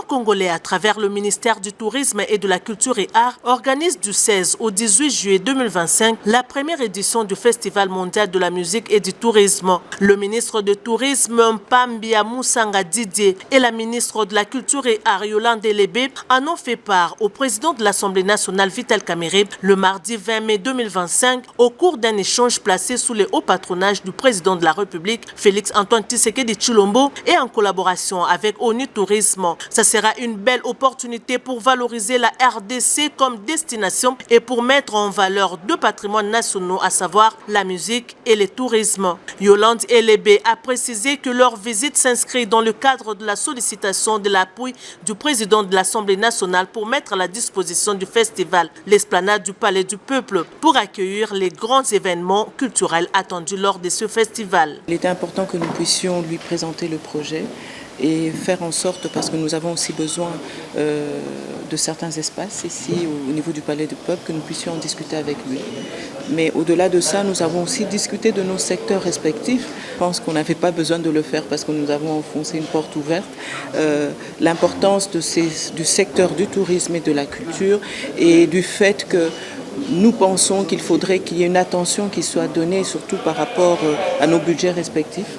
gouvernement congolais, à travers le ministère du Tourisme et de la Culture et Arts, organise du 16 au 18 juillet 2025 la première édition du Festival mondial de la musique et du tourisme. Le ministre du Tourisme, Mpambia Moussanga Didier, et la ministre de la Culture et Arts, Yolande Elébé, en ont fait part au président de l'Assemblée nationale, Vital Kamerhe, le mardi 20 mai 2025, au cours d'un échange placé sous le haut patronage du président de la République, Félix Antoine Tshisekedi Tshilombo, et en collaboration avec ONU Tourisme. Ça sera une belle opportunité pour valoriser la RDC comme destination et pour mettre en valeur deux patrimoines nationaux, à savoir la musique et le tourisme. Yolande Elébé a précisé que leur visite s'inscrit dans le cadre de la sollicitation de l'appui du président de l'Assemblée nationale pour mettre à la disposition du festival l'esplanade du Palais du Peuple pour accueillir les grands événements culturels attendus lors de ce festival. Il était important que nous puissions lui présenter le projet et faire en sorte, parce que nous avons aussi besoin de certains espaces ici au niveau du Palais du Peuple, que nous puissions en discuter avec lui. Mais au-delà de ça, nous avons aussi discuté de nos secteurs respectifs. Je pense qu'on n'avait pas besoin de le faire parce que nous avons enfoncé une porte ouverte. L'importance du secteur du tourisme et de la culture et du fait que nous pensons qu'il faudrait qu'il y ait une attention qui soit donnée, surtout par rapport à nos budgets respectifs,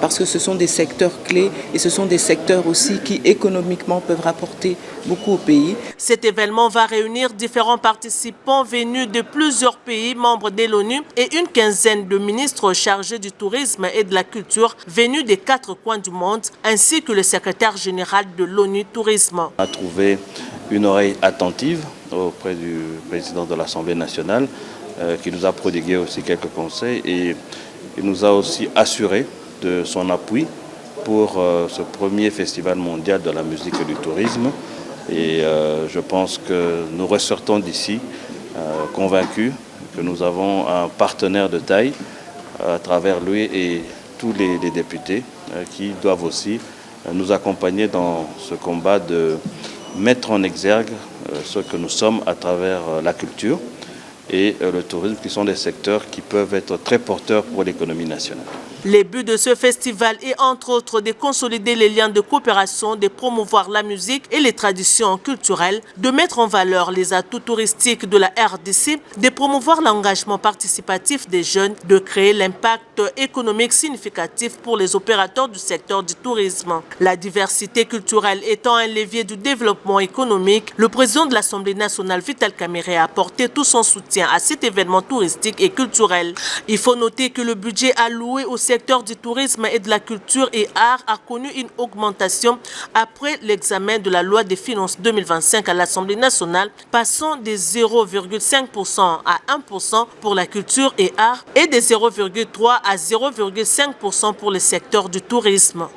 parce que ce sont des secteurs clés et ce sont des secteurs aussi qui économiquement peuvent rapporter beaucoup au pays. Cet événement va réunir différents participants venus de plusieurs pays membres de l'ONU et une quinzaine de ministres chargés du tourisme et de la culture venus des 4 coins du monde, ainsi que le secrétaire général de l'ONU Tourisme. On a trouvé une oreille attentive auprès du président de l'Assemblée nationale qui nous a prodigué aussi quelques conseils et il nous a aussi assuré de son appui pour ce premier festival mondial de la musique et du tourisme. Et je pense que nous ressortons d'ici convaincus que nous avons un partenaire de taille à travers lui et tous les députés qui doivent aussi nous accompagner dans ce combat de mettre en exergue ce que nous sommes à travers la culture et le tourisme, qui sont des secteurs qui peuvent être très porteurs pour l'économie nationale. Le but de ce festival est entre autres de consolider les liens de coopération, de promouvoir la musique et les traditions culturelles, de mettre en valeur les atouts touristiques de la RDC, de promouvoir l'engagement participatif des jeunes, de créer l'impact économique significatif pour les opérateurs du secteur du tourisme. La diversité culturelle étant un levier du développement économique, le président de l'Assemblée nationale, Vital Kamerhe, a apporté tout son soutien à cet événement touristique et culturel. Il faut noter que le budget alloué au secteur du tourisme et de la culture et arts a connu une augmentation après l'examen de la loi des finances 2025 à l'Assemblée nationale, passant de 0,5% à 1% pour la culture et arts et de 0,3 à 0,5% pour le secteur du tourisme.